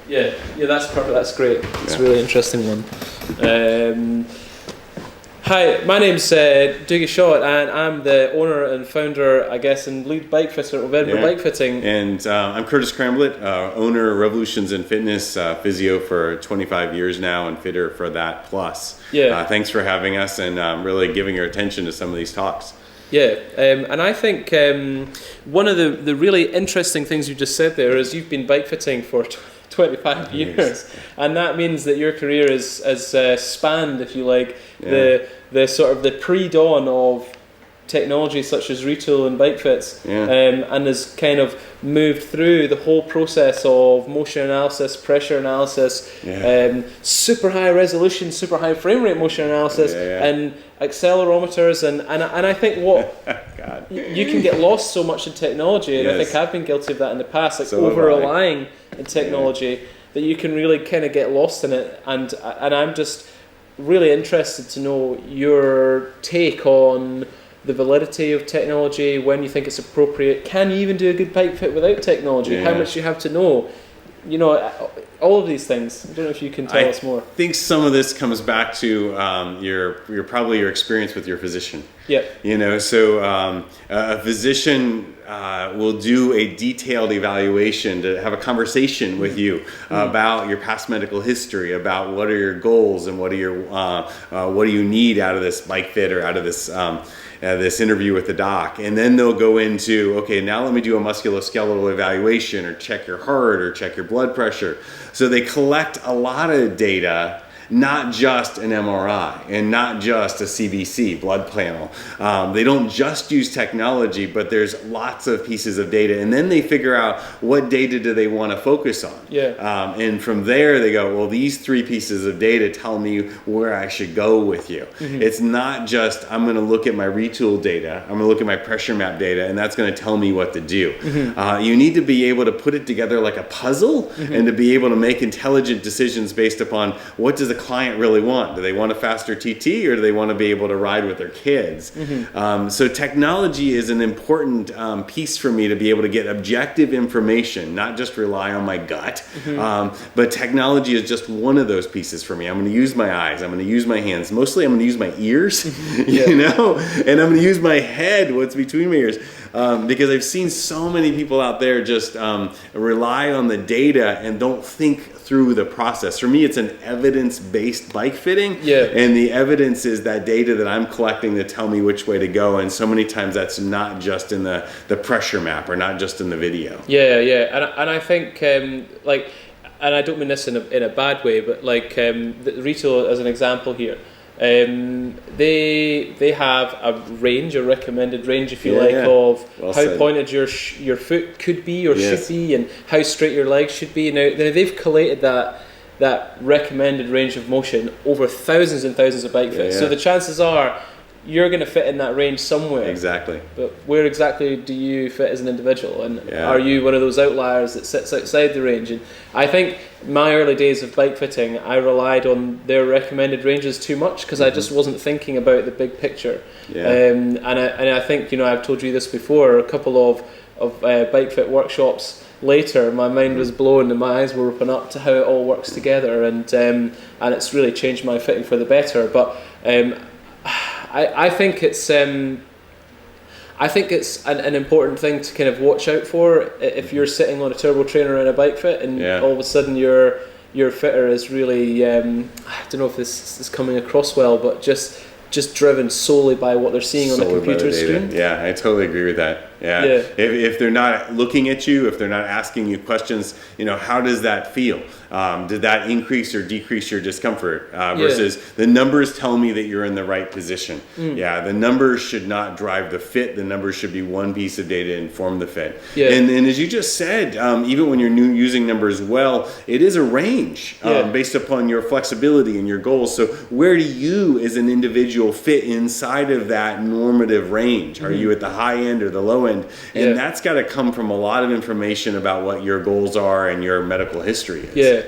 Yeah, that's perfect. That's great. It's a really interesting one. Hi, my name's Dougie Shaw, and I'm the owner and founder, I guess, and lead bike fitter of Edinburgh Bike Fitting. And I'm Curtis Cramblett, owner of Revolutions in Fitness, physio for 25 years now, and fitter for that plus. Yeah. Thanks for having us and really giving your attention to some of these talks. Yeah, and I think one of the really interesting things you just said there is you've been bike fitting for 25 years, and that means that your career has spanned, if you like, the sort of the pre-dawn of technology such as retool and bike fits, and has kind of moved through the whole process of motion analysis, pressure analysis, super high resolution, super high frame rate motion analysis, and accelerometers, and I think what you can get lost so much in technology, and I think I've been guilty of that in the past, like over-relying in technology, that you can really kind of get lost in it, and I'm just really interested to know your take on the validity of technology, when you think it's appropriate. Can you even do a good bike fit without technology? How much you have to know? You know, all of these things. I don't know if you can tell us more. I think some of this comes back to your experience with your physician. Yeah. You know, so a physician will do a detailed evaluation to have a conversation with you about your past medical history, about what are your goals and what do you need out of this bike fit or out of this this interview with the doc. And then they'll go into, okay, now let me do a musculoskeletal evaluation, or check your heart, or check your blood pressure. So they collect a lot of data, not just an MRI and not just a CBC blood panel. They don't just use technology, but there's lots of pieces of data, and then they figure out what data do they want to focus on. And from there they go, well, these 3 pieces of data tell me where I should go with you. It's not just, I'm going to look at my retool data, I'm going to look at my pressure map data, and that's going to tell me what to do. You need to be able to put it together like a puzzle, and to be able to make intelligent decisions based upon what does the client really want. Do they want a faster TT, or do they want to be able to ride with their kids? So technology is an important piece for me to be able to get objective information, not just rely on my gut. But technology is just one of those pieces for me. I'm going to use my eyes, I'm going to use my hands, mostly I'm going to use my ears, you know, and I'm going to use my head, what's between my ears. Because I've seen so many people out there just rely on the data and don't think through the process. For me, it's an evidence-based bike fitting, and the evidence is that data that I'm collecting to tell me which way to go, and so many times that's not just in the pressure map, or not just in the video. And I think, like, and I don't mean this in a bad way, but like the retail as an example here, they have a range, a recommended range, if you like, of how pointed your foot could be or should be, and how straight your legs should be. Now they've collated that recommended range of motion over thousands and thousands of bike fits. So the chances are you're going to fit in that range somewhere. Exactly. But where exactly do you fit as an individual? And are you one of those outliers that sits outside the range? And I think my early days of bike fitting, I relied on their recommended ranges too much, because I just wasn't thinking about the big picture. And I think, you know, I've told you this before, a couple of bike fit workshops later, my mind was blown and my eyes were open up to how it all works together, and it's really changed my fitting for the better. But I think it's an important thing to kind of watch out for if you're sitting on a turbo trainer in a bike fit, and all of a sudden your fitter is really I don't know if this is coming across well, but just driven solely by what they're seeing on the computer screen. Yeah, I totally agree with that. If they're not looking at you, if they're not asking you questions, you know, how does that feel? Did that increase or decrease your discomfort? Versus the numbers tell me that you're in the right position. The numbers should not drive the fit. The numbers should be one piece of data to inform the fit. And as you just said, even when you're using numbers well, it is a range based upon your flexibility and your goals. So where do you as an individual fit inside of that normative range? Are you at the high end or the low end? And that's got to come from a lot of information about what your goals are and your medical history is.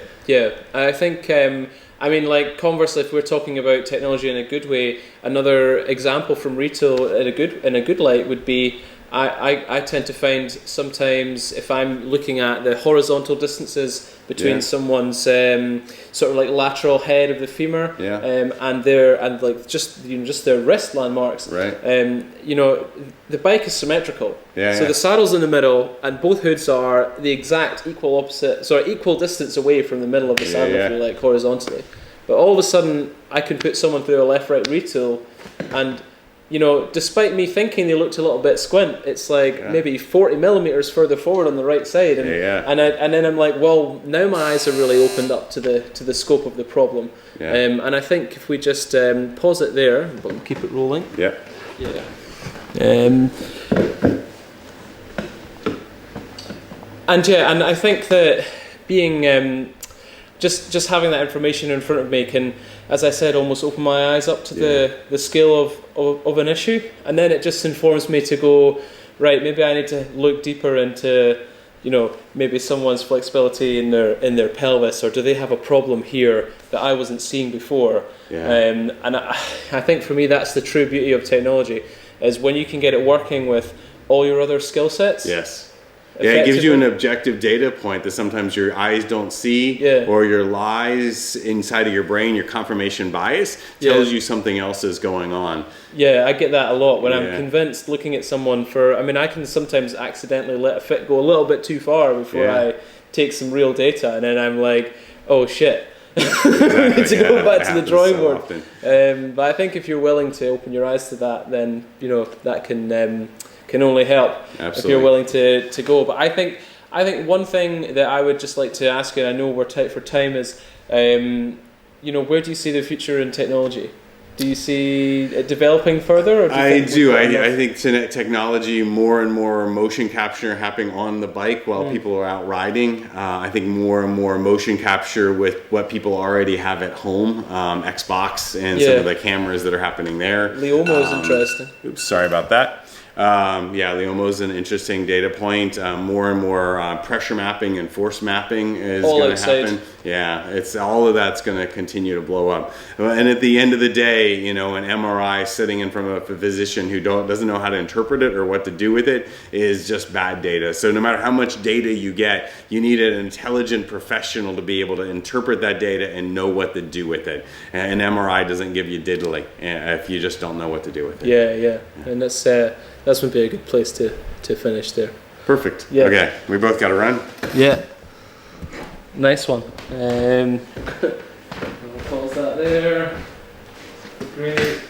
I think, I mean, like, conversely, if we're talking about technology in a good way, another example from retail in a good light would be, I tend to find sometimes if I'm looking at the horizontal distances between someone's sort of like lateral head of the femur and just their wrist landmarks. Right. You know, the bike is symmetrical. Yeah, so the saddle's in the middle, and both hoods are the exact equal distance away from the middle of the saddle, if you like, horizontally. But all of a sudden, I can put someone through a left-right retool, and you know, despite me thinking they looked a little bit squint, it's like maybe 40 millimeters further forward on the right side, and and then I'm like, well, now my eyes are really opened up to the scope of the problem. And I think if we just pause it there, but keep it rolling. Yeah. And I think that being just having that information in front of me can, as I said, almost open my eyes up to the scale of an issue, and then it just informs me to go, right, maybe I need to look deeper into, you know, maybe someone's flexibility in their pelvis, or do they have a problem here that I wasn't seeing before? And I think for me that's the true beauty of technology, is when you can get it working with all your other skill sets. Yeah, it gives you an objective data point that sometimes your eyes don't see, or your lies inside of your brain, your confirmation bias tells you something else is going on. Yeah, I get that a lot when I'm convinced looking at someone I can sometimes accidentally let a fit go a little bit too far before I take some real data, and then I'm like, oh shit. I need to go back to the drawing board. But I think if you're willing to open your eyes to that, then you know that can only help. If you're willing to go. But I think one thing that I would just like to ask you, and I know we're tight for time, is you know, where do you see the future in technology? Do you see it developing further? Or do you I think technology, more and more motion capture happening on the bike while people are out riding. I think more and more motion capture with what people already have at home, Xbox and some of the cameras that are happening there. Leomo is interesting. Oops, sorry about that. Leomo is an interesting data point. More and more pressure mapping and force mapping is going to happen. Yeah, it's all of that's going to continue to blow up. And at the end of the day, you know, an MRI sitting in front of a physician who doesn't know how to interpret it or what to do with it is just bad data. So no matter how much data you get, you need an intelligent professional to be able to interpret that data and know what to do with it. And an MRI doesn't give you diddly if you just don't know what to do with it. Yeah. And that's would be a good place to finish there. Perfect. Yeah. Okay, we both got to run. Yeah. Nice one. I'll pause that there. Great.